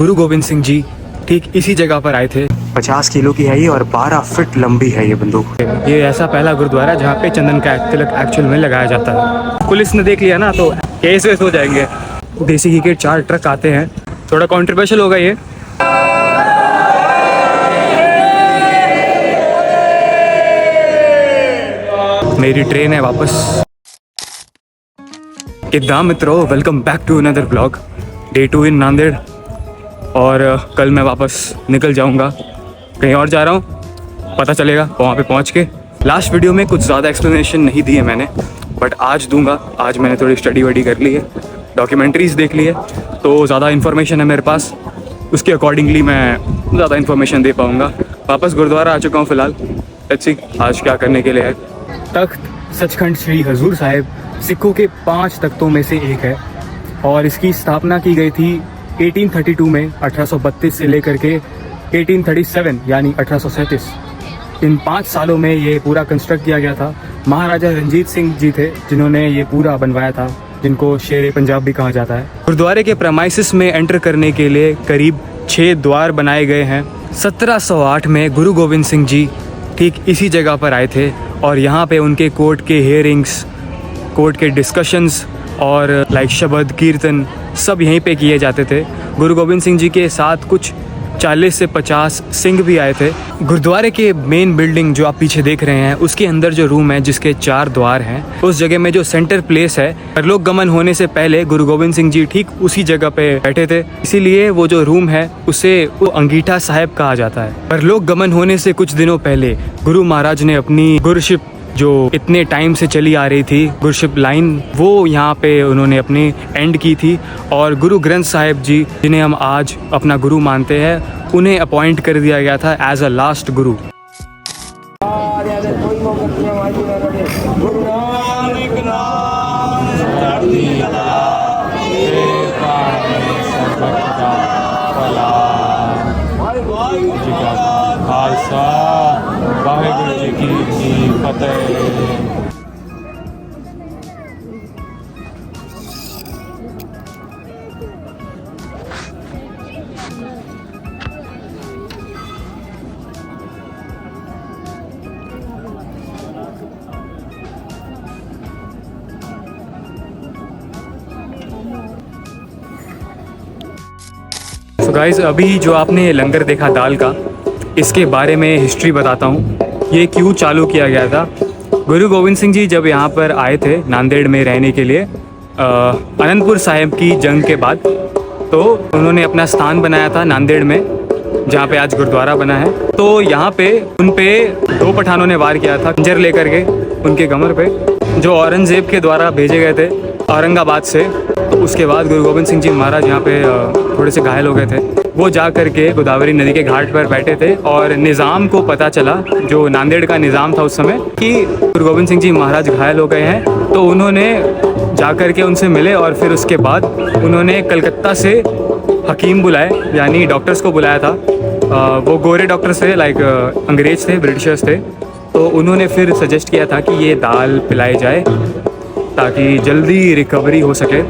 गुरु गोविंद सिंह जी ठीक इसी जगह पर आए थे। 50 किलो की है ये और 12 फीट लंबी है ये बंदूक। ये ऐसा पहला गुरुद्वारा जहाँ पे चंदन का तिलक एक्चुअल में लगाया जाता है। पुलिस ने देख लिया ना तो केस वेस हो जाएंगे। देसी घी के 4 ट्रक आते हैं। थोड़ा कंट्रोवर्शियल होगा ये। मेरी ट्रेन है वापस। किद्दाम मित्रों, welcome back to another blog. Day 2 in Nanded. और कल मैं वापस निकल जाऊंगा, कहीं और जा रहा हूँ, पता चलेगा वहाँ पे पहुँच के। लास्ट वीडियो में कुछ ज़्यादा एक्सप्लेनेशन नहीं दी है मैंने, बट आज दूंगा। आज मैंने थोड़ी स्टडी वडी कर ली है, डॉक्यूमेंट्रीज देख ली है, तो ज़्यादा इन्फॉर्मेशन है मेरे पास। उसके अकॉर्डिंगली मैं ज़्यादा इन्फॉर्मेशन दे पाऊँगा। वापस गुरुद्वारा आ चुका हूँ फ़िलहाल। लेट्स सी आज क्या करने के लिए है। तख्त सचखंड श्री हजूर साहिब सिखों के 5 तख्तों में से एक है और इसकी स्थापना की गई थी 1832 में 1832 से लेकर के 1837 यानी 1837। इन 5 सालों में ये पूरा कंस्ट्रक्ट किया गया था। महाराजा रंजीत सिंह जी थे जिन्होंने ये पूरा बनवाया था, जिनको शेर पंजाब भी कहा जाता है। गुरुद्वारे के प्रेमाइसिस में एंटर करने के लिए करीब 6 द्वार बनाए गए हैं। 1708 में गुरु गोविंद सिंह जी ठीक इसी जगह पर आए थे और यहाँ पे उनके कोर्ट के हियरिंग्स, कोर्ट के डिस्कशंस और लाइक शब्द कीर्तन सब यहीं पे किए जाते थे। गुरु गोविंद सिंह जी के साथ कुछ 40 से 50 सिंह भी आए थे। गुरुद्वारे के मेन बिल्डिंग जो आप पीछे देख रहे हैं, उसके अंदर जो रूम है जिसके 4 द्वार हैं, उस जगह में जो सेंटर प्लेस है, परलोक गमन होने से पहले गुरु गोविंद सिंह जी ठीक उसी जगह पे बैठे थे। इसीलिए वो जो रूम है उसे वो अंगीठा साहिब कहा जाता है। परलोक गमन होने से कुछ दिनों पहले गुरु महाराज ने अपनी गुरुशिप जो इतने टाइम से चली आ रही थी, गुरुशिप लाइन, वो यहाँ पे उन्होंने अपनी एंड की थी। और गुरु ग्रंथ साहिब जी, जिन्हें हम आज अपना गुरु मानते हैं, उन्हें अपॉइंट कर दिया गया था एज अ लास्ट गुरु। वाहेगुरु जी की फतेह। तो गाइस, अभी जो आपने लंगर देखा दाल का, इसके बारे में हिस्ट्री बताता हूँ। ये क्यों चालू किया गया था। गुरु गोविंद सिंह जी जब यहाँ पर आए थे नांदेड़ में रहने के लिए अनंतपुर साहिब की जंग के बाद, तो उन्होंने अपना स्थान बनाया था नांदेड़ में, जहाँ पे आज गुरुद्वारा बना है। तो यहाँ पे उन पे 2 पठानों ने वार किया था खंजर लेकर के उनके कमर पे, जो औरंगजेब के द्वारा भेजे गए थे औरंगाबाद से। तो उसके बाद गुरु गोविंद सिंह जी महाराज यहाँ पे थोड़े से घायल हो गए थे। वो जा करके गोदावरी नदी के घाट पर बैठे थे और निज़ाम को पता चला, जो नांदेड़ का निज़ाम था उस समय, कि गुरु गोविंद सिंह जी महाराज घायल हो गए हैं। तो उन्होंने जा करके उनसे मिले और फिर उसके बाद उन्होंने कलकत्ता से हकीम बुलाए, यानी डॉक्टर्स को बुलाया था। वो गोरे डॉक्टर्स थे, लाइक अंग्रेज थे, ब्रिटिशर्स थे। तो उन्होंने फिर सजेस्ट किया था कि ये दाल पिलाई जाए ताकि जल्दी रिकवरी हो सके।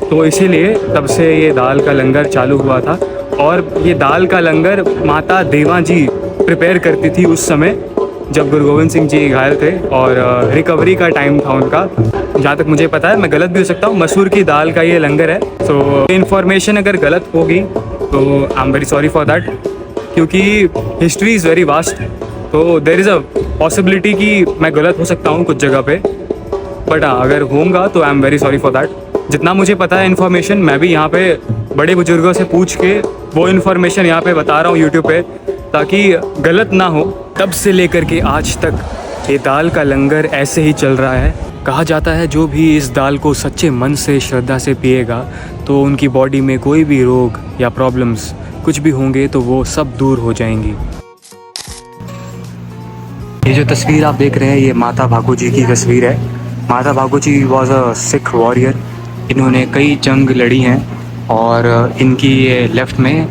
तो इसीलिए तब से ये दाल का लंगर चालू हुआ था। और ये दाल का लंगर माता देवा जी प्रिपेयर करती थी उस समय, जब गुरु गोविंद सिंह जी घायल थे और रिकवरी का टाइम था उनका। जहाँ तक मुझे पता है, मैं गलत भी हो सकता हूँ, मसूर की दाल का ये लंगर है। तो इन्फॉर्मेशन अगर गलत होगी तो I am very sorry for that, क्योंकि हिस्ट्री इज़ वेरी वास्ट। तो देयर इज़ अ पॉसिबिलिटी कि मैं गलत हो सकता हूँ कुछ जगह पे, बट अगर होऊंगा तो I am very sorry for that. जितना मुझे पता है इन्फॉर्मेशन, मैं भी यहाँ पे बड़े बुजुर्गों से पूछ के वो इन्फॉर्मेशन यहाँ पे बता रहा हूँ यूट्यूब पे, ताकि गलत ना हो। तब से लेकर के आज तक ये दाल का लंगर ऐसे ही चल रहा है। कहा जाता है जो भी इस दाल को सच्चे मन से, श्रद्धा से पिएगा, तो उनकी बॉडी में कोई भी रोग या प्रॉब्लम्स कुछ भी होंगे तो वो सब दूर हो जाएंगी। ये जो तस्वीर आप देख रहे हैं, ये माता भागो जी की तस्वीर है। माता भागो जी वॉज अ सिख वॉरियर। इन्होंने कई जंग लड़ी हैं और इनकी ये लेफ़्ट में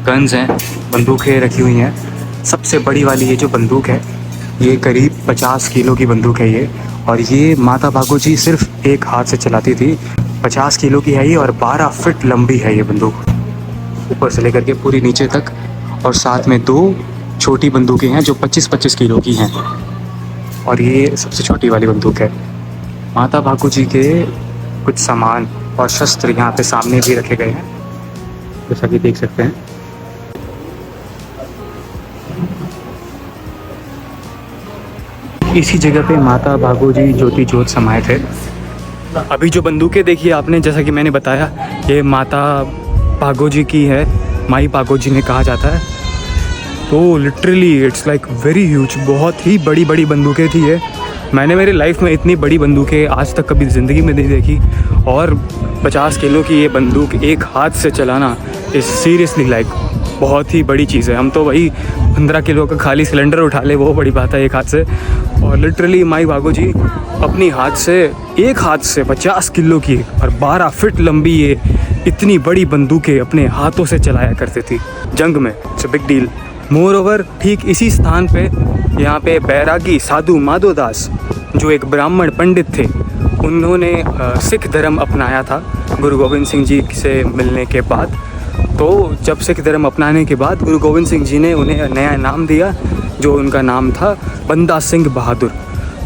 गन्स हैं, बंदूकें रखी हुई हैं। सबसे बड़ी वाली ये जो बंदूक है, ये करीब 50 किलो की बंदूक है ये। और ये माता भागो जी सिर्फ एक हाथ से चलाती थी। 50 किलो की है ये और 12 फीट लंबी है ये बंदूक। ऊपर से लेकर के पूरी नीचे तक, और साथ में 2 छोटी बंदूकें हैं जो 25-25 किलो की हैं, और ये सबसे छोटी वाली बंदूक है। माता भागो जी के कुछ सामान और शस्त्र यहाँ पे सामने भी रखे गए हैं, जैसा कि देख सकते हैं। इसी जगह पे माता भागो जी ज्योति ज्योत समाये थे। अभी जो बंदूकें देखी आपने, जैसा कि मैंने बताया, ये माता भागो जी की है, माई भागो जी ने कहा जाता है। तो literally it's like very huge, बहुत ही बड़ी बड़ी बंदूकें थी ये। मैंने मेरी लाइफ में इतनी बड़ी बंदूकें आज तक कभी ज़िंदगी में नहीं देखी, और 50 किलो की ये बंदूक एक हाथ से चलाना इज़ सीरियसली लाइक बहुत ही बड़ी चीज़ है। हम तो वही 15 किलो का खाली सिलेंडर उठा ले, वो बड़ी बात है एक हाथ से, और लिटरली माई भागो जी अपनी एक हाथ से 50 किलो की और 12 फीट लंबी ये इतनी बड़ी बंदूकें अपने हाथों से चलाया करती थी जंग में। It's a big deal. More over ठीक इसी स्थान पे यहाँ पे बैरागी साधु माधोदास, जो एक ब्राह्मण पंडित थे, उन्होंने सिख धर्म अपनाया था गुरु गोविंद सिंह जी से मिलने के बाद। तो जब सिख धर्म अपनाने के बाद गुरु गोविंद सिंह जी ने उन्हें नया नाम दिया, जो उनका नाम था बंदा सिंह बहादुर,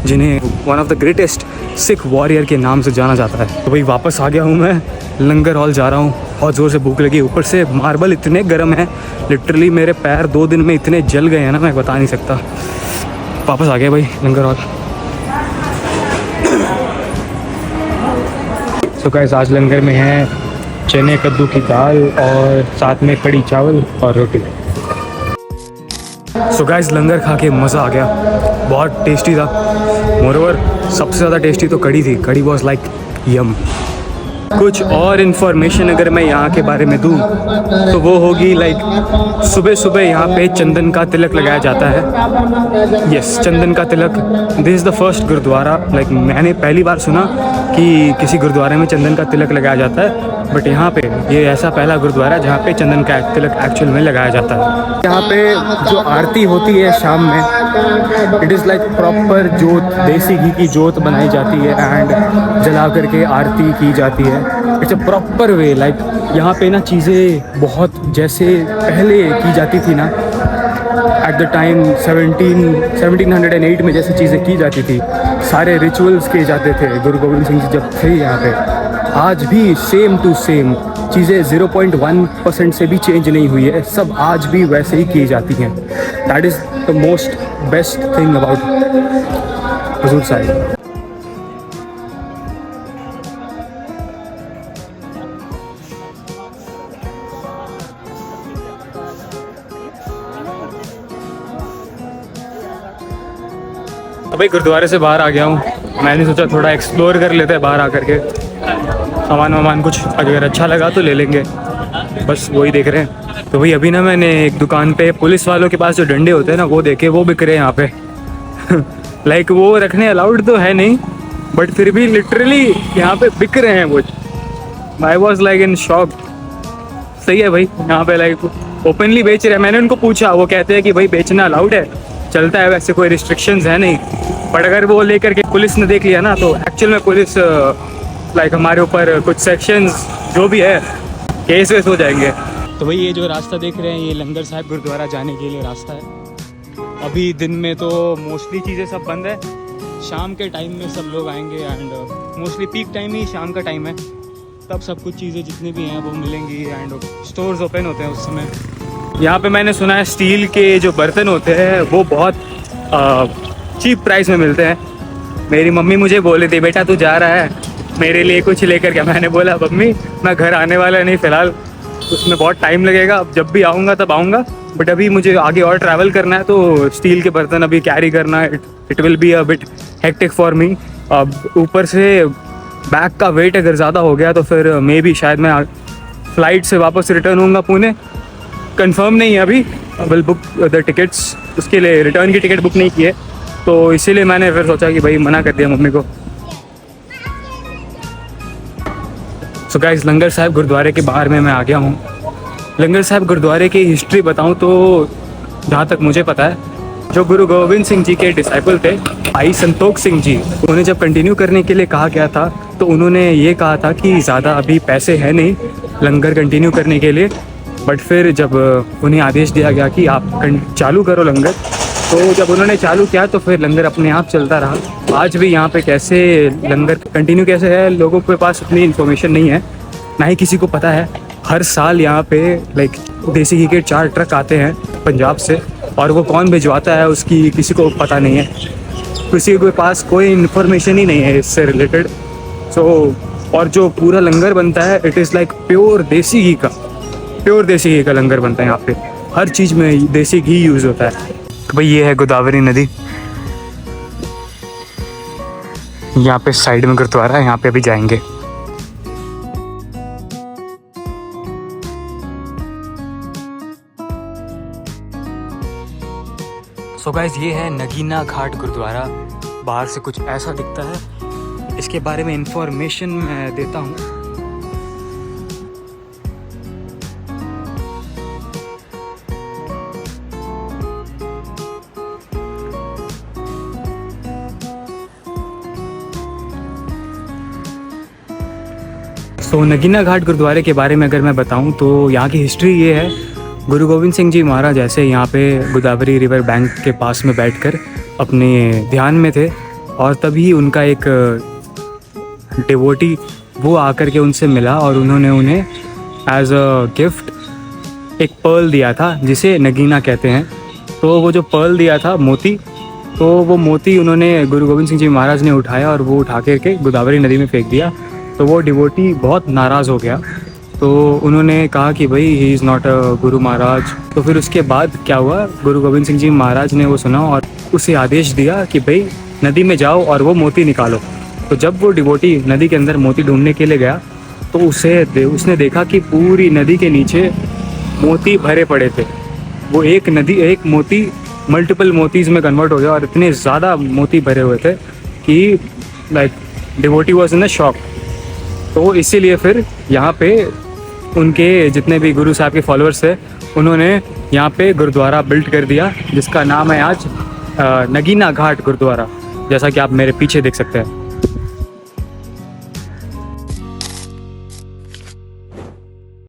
जिन्हें one of the greatest Sikh warrior के नाम से जाना जाता है। तो भाई वापस आ गया हूँ मैं, लंगर हॉल जा रहा हूँ, बहुत ज़ोर से भूख लगी, ऊपर से मार्बल इतने गर्म हैं, लिटरली मेरे पैर 2 दिन में इतने जल गए हैं ना, मैं बता नहीं सकता। वापस आ गया भाई लंगर हॉल। तो गाइस आज लंगर में है चने कद्दू की दाल और साथ में कड़ी चावल और रोटी। सो गाइस लंगर खा के मज़ा आ गया, बहुत टेस्टी था। मोरओवर सबसे ज़्यादा टेस्टी तो कड़ी थी, कड़ी वॉज लाइक यम। कुछ और इन्फॉर्मेशन अगर मैं यहाँ के बारे में दूँ तो वो होगी लाइक सुबह सुबह यहाँ पे चंदन का तिलक लगाया जाता है। यस, चंदन का तिलक। This is the first gurdwara, like मैंने पहली बार सुना कि किसी गुरुद्वारे में चंदन का तिलक लगाया जाता है, बट यहाँ पे ये ऐसा पहला गुरुद्वारा है जहाँ पे चंदन का तिलक एक्चुअल में लगाया जाता है। यहाँ पे जो आरती होती है शाम में, इट इज़ लाइक प्रॉपर जोत, देसी घी की जोत बनाई जाती है एंड जला करके आरती की जाती है। It's a proper way, like यहाँ पे ना चीज़ें बहुत जैसे पहले की जाती थी ना, एट द टाइम 1708 में जैसे चीज़ें की जाती थी, सारे रिचुअल्स किए जाते थे गुरु गोविंद सिंह जी जब थे यहाँ पे। आज भी सेम टू सेम चीज़ें 0.1% से भी चेंज नहीं हुई है, सब आज भी वैसे ही की जाती हैं। That is the most best thing about Hazur Sahib. तो भाई गुरुद्वारे से बाहर आ गया हूँ, मैंने सोचा थोड़ा एक्सप्लोर कर लेते हैं बाहर आकर के, सामान वामान कुछ अगर अच्छा लगा तो ले लेंगे, बस वही देख रहे हैं। तो भाई अभी ना मैंने एक दुकान पे पुलिस वालों के पास जो डंडे होते हैं ना वो देखे, वो बिक रहे हैं यहाँ पे लाइक वो रखने अलाउड तो है नहीं, बट फिर भी लिटरली यहाँ पे बिक रहे हैं वो। I was like in shock. सही है भाई, यहाँ पे लाइक ओपनली बेच रहे हैं। मैंने उनको पूछा, वो कहते हैं कि भाई बेचना अलाउड है, चलता है, वैसे कोई रिस्ट्रिक्शंस है नहीं, बट अगर वो लेकर के पुलिस ने देख लिया ना तो एक्चुअल में पुलिस लाइक हमारे ऊपर कुछ सेक्शंस जो भी है केस वेस हो जाएंगे। तो भाई ये जो रास्ता देख रहे हैं ये लंगर साहिब गुरुद्वारा जाने के लिए रास्ता है। अभी दिन में तो मोस्टली चीज़ें सब बंद है, शाम के टाइम में सब लोग आएंगे एंड मोस्टली पीक टाइम ही शाम का टाइम है, तब सब कुछ चीज़ें जितनी भी हैं वो मिलेंगी एंड स्टोर्स ओपन होते हैं उस समय। यहाँ पे मैंने सुना है स्टील के जो बर्तन होते हैं वो बहुत चीप प्राइस में मिलते हैं। मेरी मम्मी मुझे बोली थी बेटा तू जा रहा है मेरे लिए कुछ लेकर के, मैंने बोला मम्मी मैं घर आने वाला नहीं फ़िलहाल, उसमें बहुत टाइम लगेगा, अब जब भी आऊँगा तब आऊँगा, बट अभी मुझे आगे और ट्रैवल करना है तो स्टील के बर्तन अभी कैरी करना it will be a bit hectic for me. अब ऊपर से बैग का वेट अगर ज़्यादा हो गया तो फिर मे बी शायद मैं फ़्लाइट से वापस रिटर्न होऊंगा पुणे, कंफर्म नहीं है अभी, विल बुक द टिकट्स, उसके लिए रिटर्न की टिकट बुक नहीं की है, तो इसीलिए मैंने फिर सोचा कि भाई मना कर दिया मम्मी को। सो गाइस लंगर साहिब गुरुद्वारे के बाहर में मैं आ गया हूँ। लंगर साहिब गुरुद्वारे की हिस्ट्री बताऊँ तो जहाँ तक मुझे पता है, जो गुरु गोविंद सिंह जी के डिसाइपल थे भाई संतोख सिंह जी, उन्हें जब कंटिन्यू करने के लिए कहा गया था तो उन्होंने ये कहा था कि ज़्यादा अभी पैसे हैं नहीं लंगर कंटिन्यू करने के लिए, बट फिर जब उन्हें आदेश दिया गया कि आप चालू करो लंगर, तो जब उन्होंने चालू किया तो फिर लंगर अपने आप चलता रहा। आज भी यहाँ पे कैसे लंगर कंटिन्यू कैसे है, लोगों के पास उतनी इन्फॉर्मेशन नहीं है, ना ही किसी को पता है। हर साल यहाँ पे लाइक देसी घी के 4 ट्रक आते हैं पंजाब से, और वो कौन भिजवाता है उसकी किसी को पता नहीं है, किसी के पास कोई इन्फॉर्मेशन ही नहीं है इससे रिलेटेड। सो और जो पूरा लंगर बनता है इट इज़ लाइक प्योर देसी घी का लंगर बनता है। यहाँ पे हर चीज़ में देसी घी यूज़ होता है। तो भाई ये है गोदावरी नदी, यहाँ पे साइड में गुरुद्वारा है, यहाँ पे अभी जाएंगे। सो गाइस ये है नगीना घाट गुरुद्वारा, बाहर से कुछ ऐसा दिखता है। इसके बारे में इंफॉर्मेशन मैं देता हूँ। सो नगीना घाट गुरुद्वारे के बारे में अगर मैं बताऊँ तो यहाँ की हिस्ट्री ये है, गुरु गोविंद सिंह जी महाराज ऐसे यहाँ पे गोदावरी रिवर बैंक के पास में बैठकर अपने ध्यान में थे, और तभी उनका एक डिवोटी वो आकर के उनसे मिला और उन्होंने उन्हें एज अ गिफ्ट एक पर्ल दिया था जिसे नगीना कहते हैं। तो वो जो पर्ल दिया था मोती, तो वो मोती उन्होंने गुरु गोविंद सिंह जी महाराज ने उठाया और वो उठा करके गोदावरी नदी में फेंक दिया। तो वो डिवोटी बहुत नाराज़ हो गया, तो उन्होंने कहा कि भाई he is not a Guru Maharaj. तो फिर उसके बाद क्या हुआ, गुरु गोविंद सिंह जी महाराज ने वो सुना और उसे आदेश दिया कि भाई नदी में जाओ और वो मोती निकालो। तो जब वो डिवोटी नदी के अंदर मोती ढूंढने के लिए गया तो उसने देखा कि पूरी नदी के नीचे मोती भरे पड़े थे। वो एक मोती मल्टीपल मोतीज़ में कन्वर्ट हो गया और इतने ज़्यादा मोती भरे हुए थे कि like devotee was in a shock. तो इसीलिए फिर यहाँ पे उनके जितने भी गुरु साहब के फॉलोअर्स थे उन्होंने यहाँ पे गुरुद्वारा बिल्ड कर दिया, जिसका नाम है आज नगीना घाट गुरुद्वारा, जैसा कि आप मेरे पीछे देख सकते हैं।